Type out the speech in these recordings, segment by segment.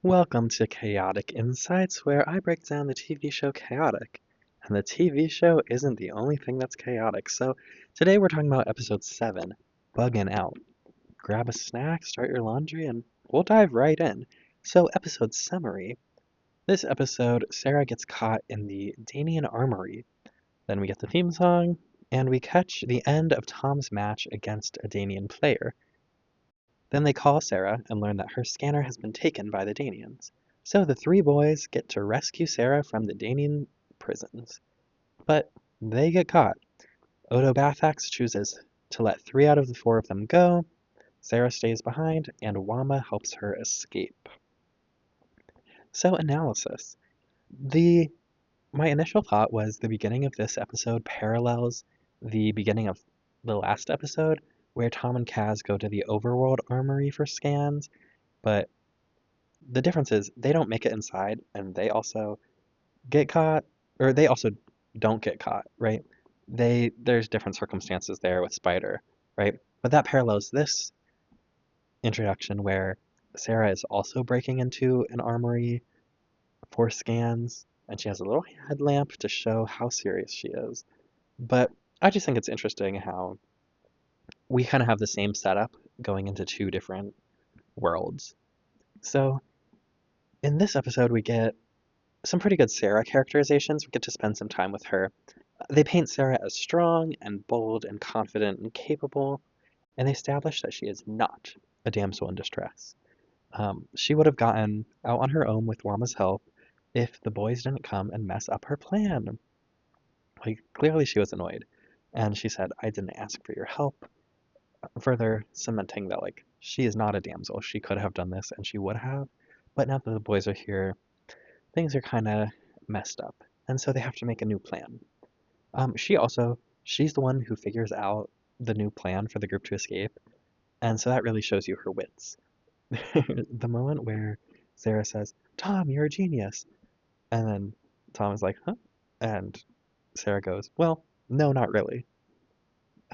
Welcome to Chaotic Insights, where I break down the TV show Chaotic. And the TV show isn't the only thing that's chaotic, so today we're talking about episode 7, Buggin Out. Grab a snack, start your laundry, and we'll dive right in. So, episode summary. This episode, Sarah gets caught in the Danian armory. Then we get the theme song, and we catch the end of Tom's match against a Danian player. Then they call Sarah and learn that her scanner has been taken by the Danians. So the three boys get to rescue Sarah from the Danian prisons. But they get caught. Odo Bathax chooses to let 3 out of the 4 of them go. Sarah stays behind, and Wama helps her escape. So analysis. The My initial thought was the beginning of this episode parallels the beginning of the last episode, where Tom and Kaz go to the Overworld Armory for scans, but the difference is they don't make it inside and they also get caught, or they also don't get caught, right? There's different circumstances there with Spider, right? But that parallels this introduction where Sarah is also breaking into an armory for scans, and she has a little headlamp to show how serious she is. But I just think it's interesting how we kind of have the same setup going into two different worlds. So in this episode, we get some pretty good Sarah characterizations. We get to spend some time with her. They paint Sarah as strong and bold and confident and capable, and they establish that she is not a damsel in distress. She would have gotten out on her own with Wama's help if the boys didn't come and mess up her plan. Like, clearly she was annoyed, and she said, I didn't ask for your help, further cementing that, like, she is not a damsel. She could have done this, and she would have, but now that the boys are here, things are kind of messed up, and so they have to make a new plan. She's the one who figures out the new plan for the group to escape, and so that really shows you her wits. The moment where Sarah says, Tom, you're a genius, and then Tom is like, huh? And Sarah goes, well, no, not really.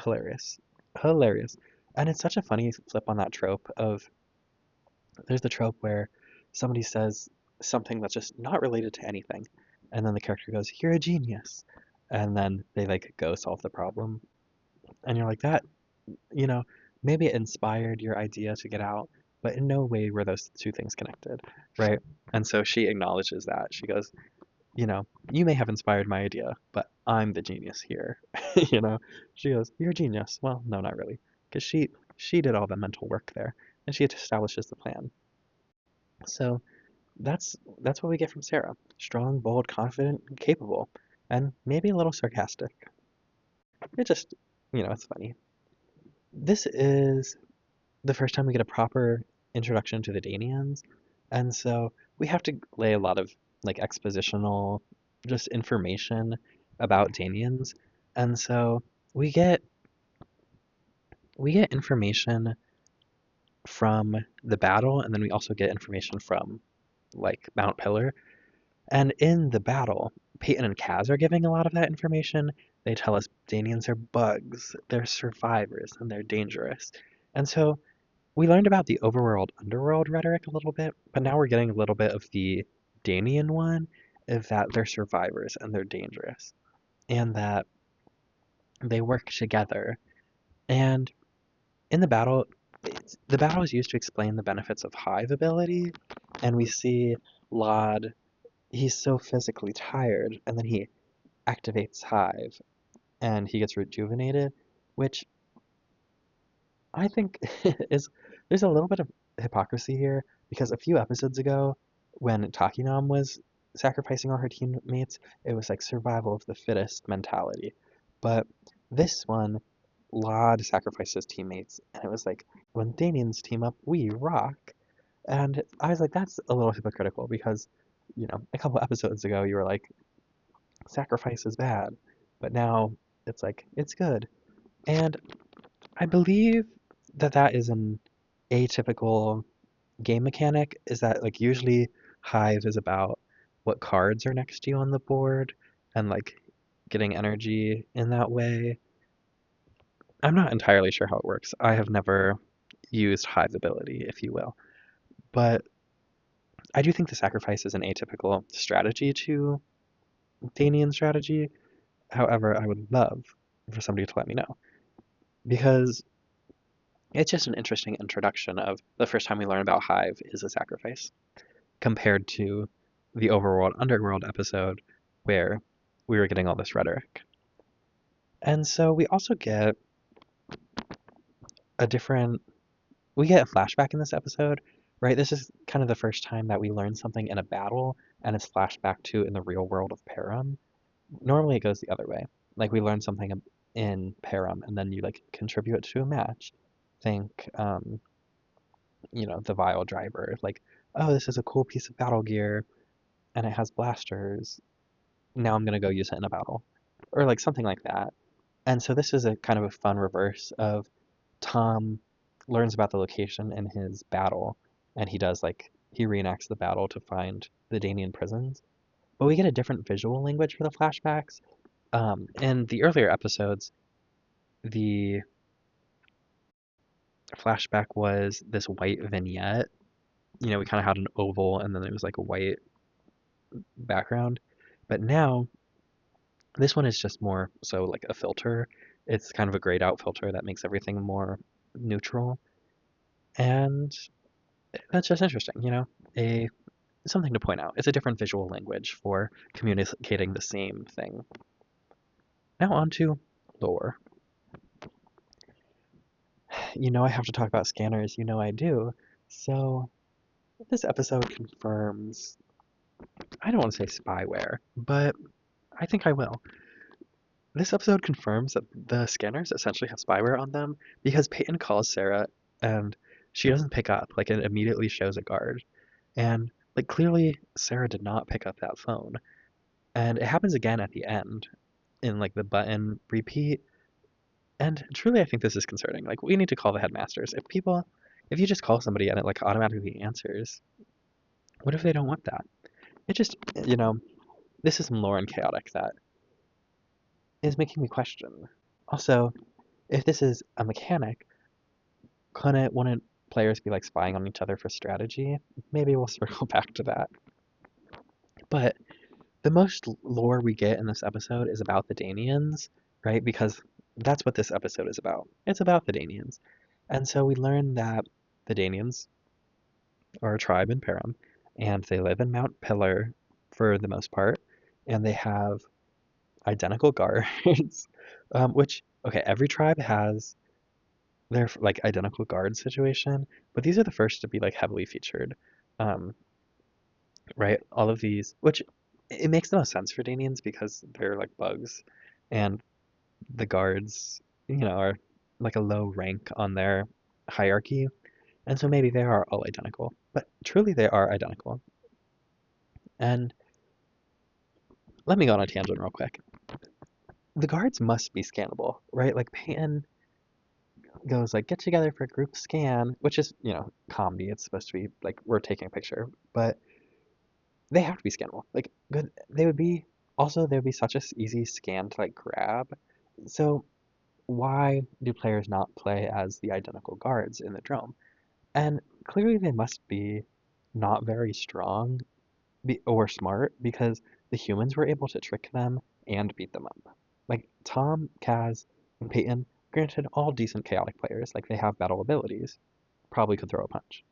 Hilarious. Hilarious. And it's such a funny flip on that trope of there's the trope where somebody says something that's just not related to anything, and then the character goes, you're a genius. And then they like go solve the problem. And you're like, that, you know, maybe it inspired your idea to get out, but in no way were those two things connected, right? And so she acknowledges that. She goes, you may have inspired my idea, but I'm the genius here. you know, she goes, you're a genius. Well, no, not really, because she did all the mental work there, and she establishes the plan. So that's what we get from Sarah: strong, bold, confident, and capable, and maybe a little sarcastic. It just, it's funny. This is the first time we get a proper introduction to the Danians, and so we have to lay a lot of like expositional just information about Danians, and so we get we get information from the battle, and then we also get information from like Mount Pillar. And in the battle, Peyton and Kaz are giving a lot of that information. They tell us Danians are bugs, they're survivors, and they're dangerous. And so we learned about the overworld underworld rhetoric a little bit, but now we're getting a little bit of the Danian one, of that they're survivors and they're dangerous, and that they work together. And in the battle, the battle is used to explain the benefits of hive ability, and we see Lod, he's so physically tired, and then he activates hive, and he gets rejuvenated, which I think is there's a little bit of hypocrisy here because a few episodes ago, when Takinam was sacrificing all her teammates, it was like survival of the fittest mentality. But this one, Lod sacrifices teammates, and it was like when Danians team up, we rock. And I was like, that's a little hypocritical because, a couple episodes ago you were like, sacrifice is bad, but now it's like it's good. And I believe that that is an atypical game mechanic, is that like usually Hive is about what cards are next to you on the board and like getting energy in that way. I'm not entirely sure how it works. I have never used Hive ability, if you will. But I do think the sacrifice is an atypical strategy to Danian strategy. However, I would love for somebody to let me know because it's just an interesting introduction of the first time we learn about Hive is a sacrifice compared to the overworld underworld episode where we were getting all this rhetoric. And so we also get a different we get a flashback in this episode, right? This is kind of the first time that we learn something in a battle and it's flashed back to in the real world of Param. Normally it goes the other way. Like we learn something in Param and then you like contribute it to a match. Think the Vile Driver, like, oh, this is a cool piece of battle gear and it has blasters. Now I'm gonna go use it in a battle. Or like something like that. And so this is a kind of a fun reverse of Tom learns about the location in his battle, and he reenacts the battle to find the Danian prisons. But we get a different visual language for the flashbacks. In the earlier episodes, the flashback was this white vignette. We kind of had an oval, and then it was like a white background. But now this one is just more so like a filter. It's kind of a grayed out filter that makes everything more neutral. And that's just interesting, a something to point out. It's a different visual language for communicating the same thing. Now on to lore. I have to talk about scanners, I do. So this episode confirms, I don't want to say spyware, but I think I will. This episode confirms that the scanners essentially have spyware on them because Peyton calls Sarah and she doesn't pick up. Like it immediately shows a guard. And like clearly Sarah did not pick up that phone. And it happens again at the end in like the button repeat. And truly I think this is concerning. Like we need to call the headmasters. If you just call somebody and it like automatically answers, what if they don't want that? It just, this is some lore and chaotic that is making me question. Also, if this is a mechanic, wouldn't players be like spying on each other for strategy? Maybe we'll circle back to that. But the most lore we get in this episode is about the Danians, right? Because that's what this episode is about. It's about the Danians. And so we learn that the Danians are a tribe in Param, and they live in Mount Pillar for the most part, and they have identical guards, which, okay, every tribe has their like identical guard situation, but these are the first to be like heavily featured. Um, right? All of these, which it makes the most sense for Danians because they're like bugs, and the guards, are like a low rank on their hierarchy, and so maybe they are all identical. But truly, they are identical. And let me go on a tangent real quick. The guards must be scannable, right? Like Peyton goes like, get together for a group scan, which is, comedy. It's supposed to be like we're taking a picture, but they have to be scannable. Like good, they would be also they would be such a easy scan to like grab. So why do players not play as the identical guards in the drone? And clearly they must be not very strong or smart because the humans were able to trick them and beat them up. Like Tom, Kaz, and Peyton, granted all decent chaotic players, like they have battle abilities, probably could throw a punch.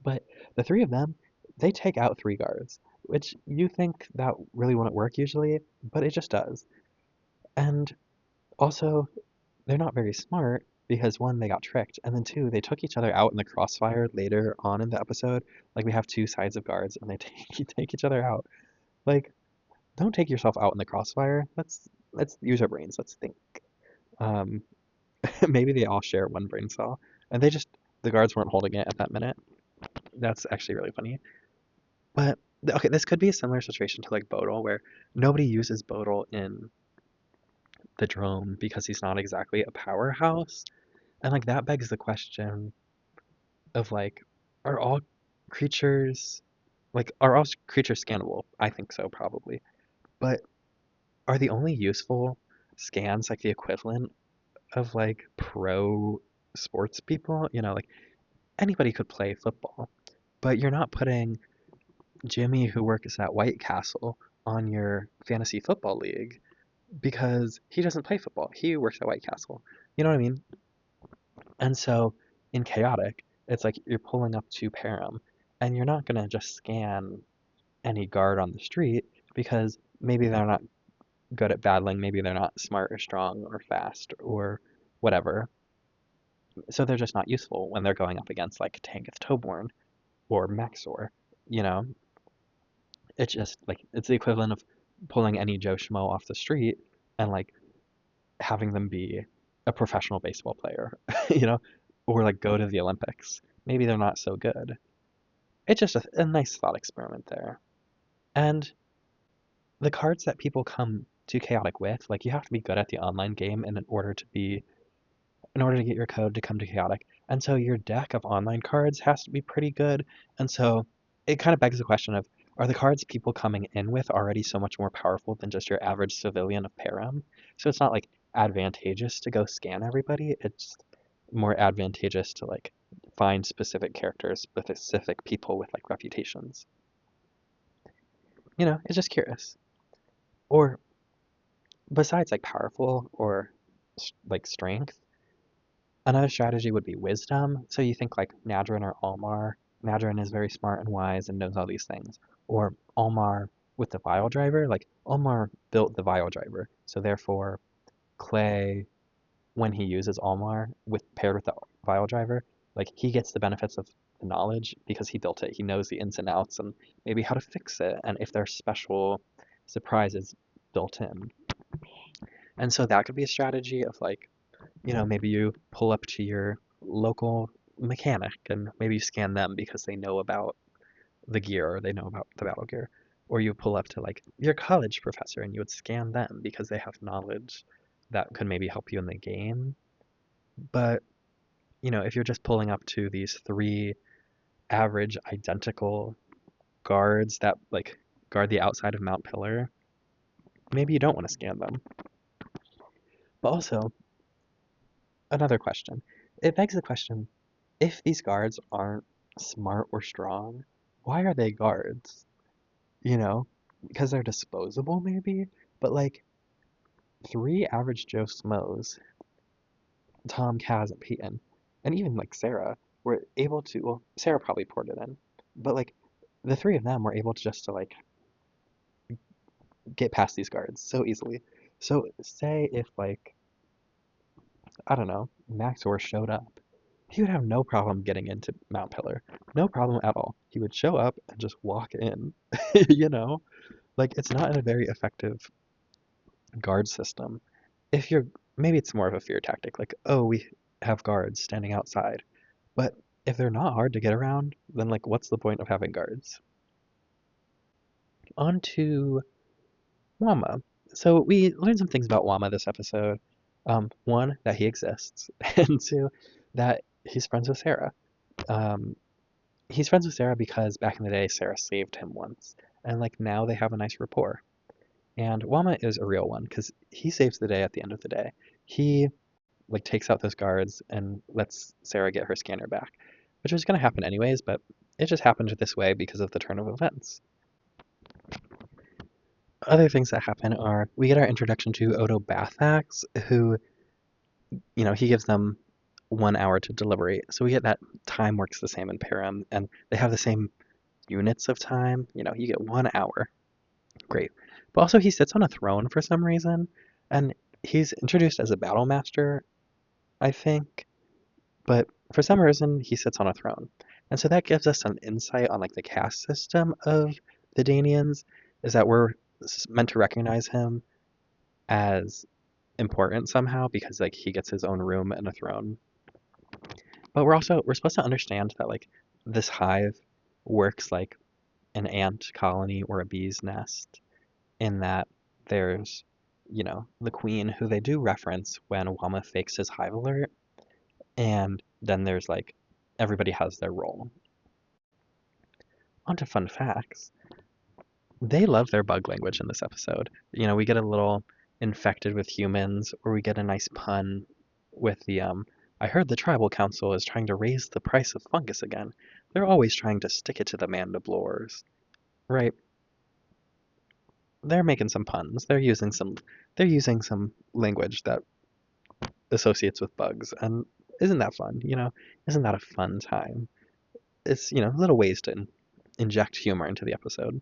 But the three of them, they take out three guards, which you think that really wouldn't work usually, but it just does. And also, they're not very smart because one, they got tricked, and then two, they took each other out in the crossfire later on in the episode. Like we have two sides of guards, and they take each other out. Like, don't take yourself out in the crossfire. Let's use our brains. Let's think. Um, maybe they all share one brain cell, and the guards weren't holding it at that minute. That's actually really funny. But okay, this could be a similar situation to like Bodil, where nobody uses Bodil in the drone because he's not exactly a powerhouse. And like that begs the question of like, are all creatures are all creatures scannable? I think so, probably. But are the only useful scans like the equivalent of like pro sports people? Like anybody could play football, but you're not putting Jimmy who works at White Castle on your fantasy football league because he doesn't play football. He works at White Castle. You know what I mean? And so in Chaotic, it's like you're pulling up to Param and you're not going to just scan any guard on the street because maybe they're not good at battling, maybe they're not smart or strong or fast or whatever. So they're just not useful when they're going up against like Tanith Toborn or Maxor. You know, it's just like it's the equivalent of pulling any Joe Schmo off the street and like having them be a professional baseball player, you know, or like go to the Olympics. Maybe they're not so good. It's just a nice thought experiment there. And the cards that people come to Chaotic with, like you have to be good at the online game in order to get your code to come to Chaotic. And so your deck of online cards has to be pretty good. And so it kind of begs the question of, are the cards people coming in with already so much more powerful than just your average civilian of Param? So it's not like advantageous to go scan everybody. It's more advantageous to like find specific characters, specific people with like reputations. You know, it's just curious. Or besides like powerful or like strength, another strategy would be wisdom. So you think like Nadrin or Almar. Nadrin is very smart and wise and knows all these things. Or Almar with the Vile Driver. Like Almar built the Vile Driver. So therefore, Clay, when he uses Almar with paired with the Vile Driver, like he gets the benefits of the knowledge because he built it. He knows the ins and outs and maybe how to fix it and if there's special surprises built in. And so that could be a strategy of like, you know, maybe you pull up to your local mechanic and maybe you scan them because they know about the gear or they know about the battle gear. Or you pull up to like your college professor and you would scan them because they have knowledge that could maybe help you in the game. But, you know, if you're just pulling up to these three average identical guards that like guard the outside of Mount Pillar, maybe you don't want to scan them. But also, another question. It begs the question, if these guards aren't smart or strong, why are they guards? You know, because they're disposable maybe, but like three average Joe Schmoes, Tom, Kaz, and Peyton, and even like Sarah, were able to, well, Sarah probably poured it in, but like the three of them were able to just to like get past these guards so easily. So say if like, I don't know, Maxor showed up, he would have no problem getting into Mount Pillar. No problem at all. He would show up and just walk in, you know? Like, it's not a very effective guard system. If you're, maybe it's more of a fear tactic, like, oh, we have guards standing outside. But if they're not hard to get around, then, like, what's the point of having guards? On to Wama. So we learned some things about Wama this episode. One, that he exists, and two, that he's friends with Sarah. Um, he's friends with Sarah because back in the day, Sarah saved him once, and like now they have a nice rapport. And Wama is a real one because he saves the day at the end of the day. He like takes out those guards and lets Sarah get her scanner back, which was going to happen anyways, but it just happened this way because of the turn of events. Other things that happen are we get our introduction to Odo Bathax, who, you know, he gives them 1 hour to deliberate. So we get that time works the same in Param, and they have the same units of time. You know, you get 1 hour. Great. But also, he sits on a throne for some reason, and he's introduced as a battle master, I think, but for some reason, he sits on a throne. And so that gives us an insight on like the caste system of the Danians, is that we're meant to recognize him as important somehow because like he gets his own room and a throne. But we're supposed to understand that like this hive works like an ant colony or a bee's nest in that there's, you know, the queen who they do reference when Wama fakes his hive alert, and then there's like everybody has their role. On to fun facts. They love their bug language in this episode. You know, we get a little infected with humans, or we get a nice pun with the I heard the tribal council is trying to raise the price of fungus again. They're always trying to stick it to the mandiblores. right? They're making some puns. They're using some language that associates with bugs, and isn't that fun? Isn't that a fun time? It's little ways to inject humor into the episode.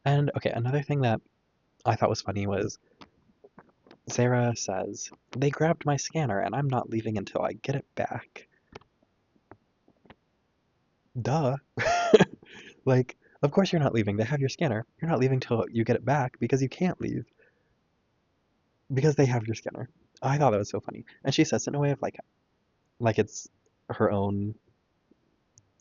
And okay, another thing that I thought was funny was Sarah says, "They grabbed my scanner and I'm not leaving until I get it back." Duh. Like, of course you're not leaving. They have your scanner. You're not leaving till you get it back because you can't leave because they have your scanner. I thought that was so funny. And she says it in a way of like it's her own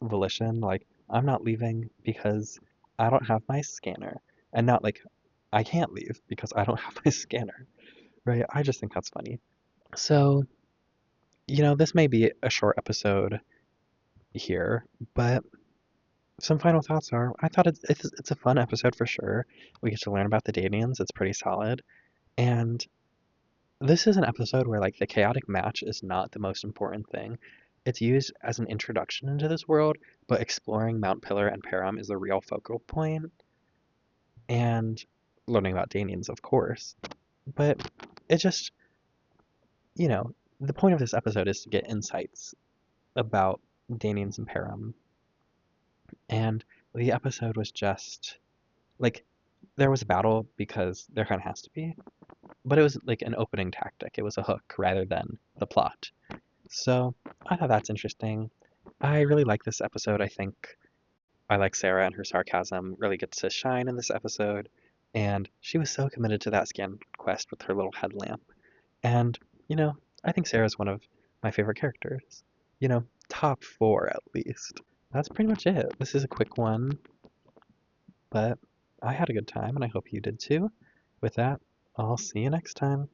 volition. Like, I'm not leaving because I don't have my scanner. And not like I can't leave because I don't have my scanner. Right? I just think that's funny. So, this may be a short episode here, but some final thoughts are I thought it's a fun episode for sure. We get to learn about the Danians. It's pretty solid. And this is an episode where like the chaotic match is not the most important thing. It's used as an introduction into this world, but exploring Mount Pillar and Param is the real focal point, and learning about Danians, of course. But it just, you know, the point of this episode is to get insights about Danians and Param. And the episode was just like there was a battle because there kind of has to be, but it was like an opening tactic. It was a hook rather than the plot. So I thought that's interesting. I really like this episode. I think I like Sarah, and her sarcasm really gets to shine in this episode. And she was so committed to that scan quest with her little headlamp. And, you know, I think Sarah's one of my favorite characters. Top four at least. That's pretty much it. This is a quick one, but I had a good time, and I hope you did too. With that, I'll see you next time.